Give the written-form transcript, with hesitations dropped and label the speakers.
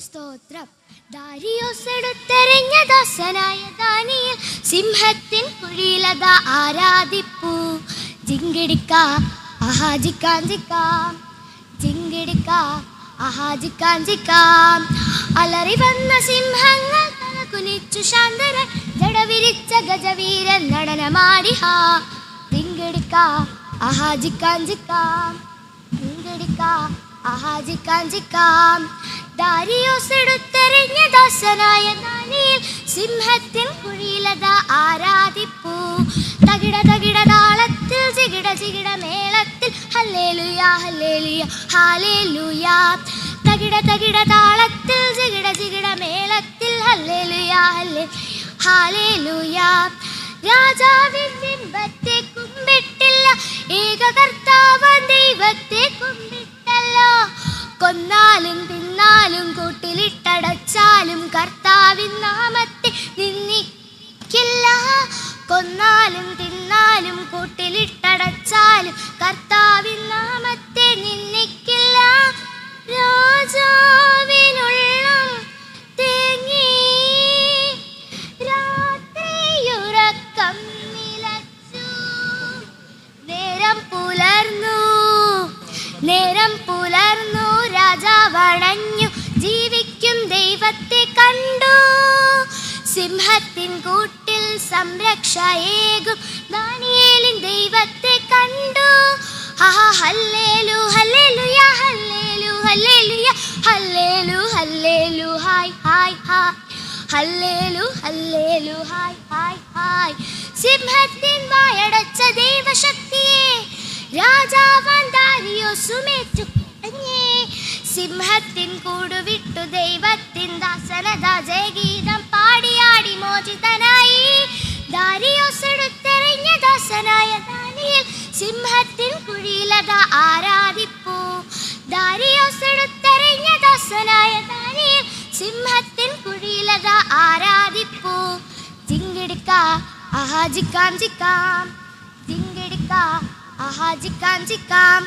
Speaker 1: സ്തോത്രം. ദാരിയോസ് എടുത്തെറിഞ്ഞ ദാസനായ ദാനിയേൽ സിംഹത്തിൻ കുഴിയിലതാ ആരാധിപ്പൂ. ജിങ്കിടിക്ക ആഹാജിക്കാൻ ജിക്കാം, ജിങ്കിടിക്ക ആഹാജിക്കാൻ ജിക്കാം. അലറി വന്ന സിംഹങ്ങൾ തല കുനിച്ചു ശാന്തരൻ, ജടവിരിച്ച ഗജവീരൻ നടനമാടിഹാ. ജിങ്കിടിക്ക ആഹാജിക്കാൻ ജിക്കാം, ജിങ്കിടിക്ക ആഹാജിക്കാൻ ജിക്കാം. ദാരിയോസ് എടുത്തെറിഞ്ഞ ദാസനായ ദാനിയേൽ സിംഹത്തിൻ കുഴിയിലതാ ആരാധിപ്പൂ. തകിട തകിട താളത്തിൽ ജികിട ജികിട മേളത്തിൽ ഹല്ലേലൂയ ഹല്ലേലൂയ ഹല്ലേലൂയ. തകിട തകിട താളത്തിൽ ജികിട ജികിട മേളത്തിൽ ഹല്ലേലൂയ ഹല്ലേലൂയ ഹല്ലേലൂയ. രാജാവിൻ ബിംബത്തെ കുമ്പിട്ടില്ല, ഏക കർത്താവാൻ ദൈവത്തെ കുമ്പിട്ടല്ലോ. കൊന്നാലും തിന്നാലും കൂട്ടിലിട്ടടച്ചാലും കർത്താവിൻ നാമത്തെ നിന്ദിക്കില്ല. കൊന്നാലും തിന്നാലും കൂട്ടിലിട്ടടച്ചാലും കർത്താവിൻ നാമത്തെ നിന്ദിക്കില്ല. രാജാവിനുള്ളം തേങ്ങി രാത്രിയുറക്കം നിലച്ചു. നേരം പുലർന്നു, നേരം പുലർന്നു, രാജാവണഞ്ഞു, ജീവിക്കും ദൈവത്തെ കണ്ടു. സിംഹത്തിൻ കൂട്ടിൽ സംരക്ഷയേകും ദാനിയേലിൻ ദൈവത്തെ കണ്ടു. ഹല്ലേലൂ ഹല്ലേലൂയ ഹല്ലേലൂ ഹല്ലേലൂയ ഹല്ലേലൂ ഹല്ലേലൂ ഹായ് ഹായ് ഹായ് ഹല്ലേലൂ ഹല്ലേലൂ ഹായ് ഹായ് ഹായ്. സിംഹത്തിൻ വായടച്ച ദൈവശക്തിയെ രാജാവാൻ ദാരിയോസുമേറ്റു. സിംഹത്തിൻ കൂടുവിട്ടു ദൈവത്തിൻ ദാസനതാ ജയഗീതം പാടിയാടി മോചിതനായി. ദാരിയോസ് എടുത്തെറിഞ്ഞ ദാസനായ ദാനിയേൽ സിംഹത്തിൻ കുഴിയിലതാ ആരാധിപ്പൂ. ദാരിയോസ് എടുത്തെറിഞ്ഞ ദാസനായ ദാനിയേൽ സിംഹത്തിൻ കുഴിയിലതാ ആരാധിപ്പൂ. ജിങ്കിടിക്ക ആഹാജിക്കാൻ ജിക്കാം, ജിങ്കിടിക്ക ആഹാജിക്കാൻ ജിക്കാം.